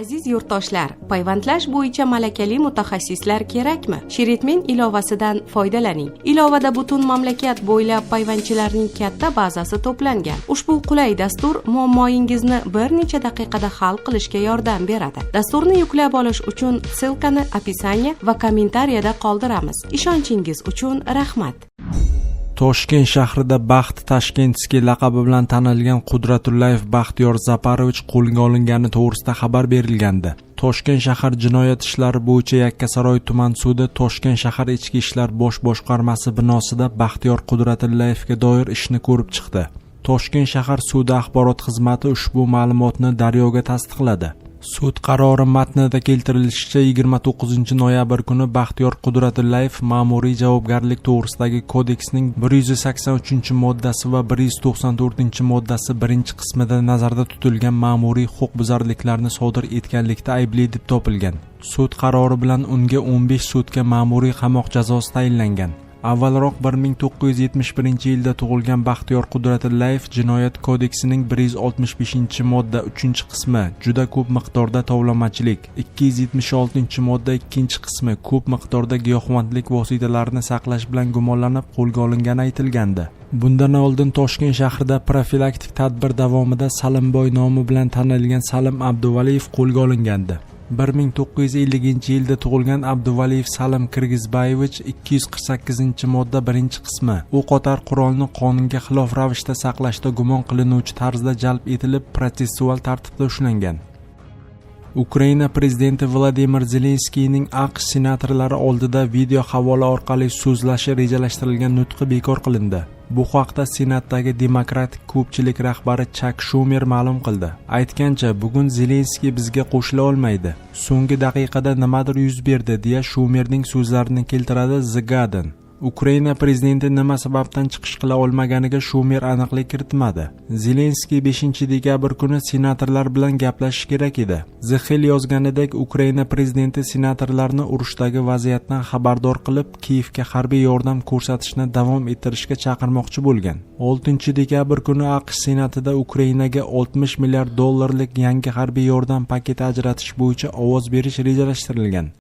Aziz yurtdoshlar, payvandlash bo'yicha malakali mutaxassislar kerakmi? Sheritmen ilovasidan foydalaning. Ilovada butun mamlakat bo'ylab payvandchilarning katta bazasi to'plangan. Ushbu qulay dastur muammoingizni bir necha daqiqada hal qilishga yordam beradi. Dasturni yuklab olish uchun ssilkani opisaniya va kommentariyada qoldiramiz. Ishonchingiz uchun rahmat. Toshkent shahrida Baxt Tashkentskiy laqabi bilan tanilgan Qudratullayev Baxtiyor Zaparovich qo'lga olingani to'g'risida xabar berilgandi. Toshkent shahar jinoyat ishlari bo'yicha Yakkasaroy tuman sudi Toshkent shahar ichki ishlar bosh boshqarmasi binosida Baxtiyor Qudratullayevga doir ishni ko'rib chiqdi. Toshkent shahar sudi axborot xizmati ushbu ma'lumotni Daryoga tasdiqladi. Sud qarori matnida keltirilishicha 29 noyabr kuni Baxtiyor Qudratullayev ma'muriy javobgarlik to'g'risidagi kodeksning 183-moddasi va 194-moddasi birinchi qismida nazarda tutilgan ma'muriy huquqbuzarliklarni sodir etganlikda aybli deb topilgan. Sud qarori bilan unga 15 sutka ma'muriy qamoq jazosi tayinlangan. Avvalroq 1971-yilda tug'ilgan Baxtiyor Qudratullayev Jinoyat kodeksining 165-modda 3-qismi juda ko'p miqdorda tovlamachilik, 276-modda 2-qismi ko'p miqdorda giyohvandlik vositalarini saqlash bilan gumonlanib qo'lga olingani aytilgandi. Bundan oldin Toshkent shahrida profilaktik tadbir davomida Salimboy nomi bilan tanilgan Salim Abduvaliyev qo'lga olingandi. 1950-yilda tug'ilgan Abduvaliyev Salim Kirgizbayevich 248-modda 1-qismi o'q otar qurolni qonunga xilof ravishda saqlashda gumon qilinuvchi tarzda jalb etilib protsessual tartibda ushlangan. Ukraina prezidenti Vladimir Zelenskiyning AQSh senatorlari oldida video havola orqali so'zlashi rejalashtirilgan nutqi bekor qilindi. Bu haqda Senatdagi demokratik ko'pchilik rahbari Chak Shumer ma'lum qildi. Aytgancha, bugun Zelenskiy bizga qo'shila olmaydi. So'nggi daqiqada nimadir yuz berdi, deya Shumerning so'zlarini keltiradi The Guardian. Ukraina prezidenti nima sababdan chiqish qila olmaganiga Shumer aniqlik kiritmadi. Zelenskiy 5-dekabr kuni senatorlar bilan gaplashish kerak edi. The Hill yozganidek, Ukraina prezidenti senatorlarni urushdagi vaziyatdan xabardor qilib, Kiyevga harbiy yordam ko'rsatishni davom ettirishga chaqirmoqchi bo'lgan. 6-dekabr kuni AQSh senatida Ukrainaga $60 milliard yangi harbiy yordam paketi ajratish bo'yicha ovoz berish rejalashtirilgan.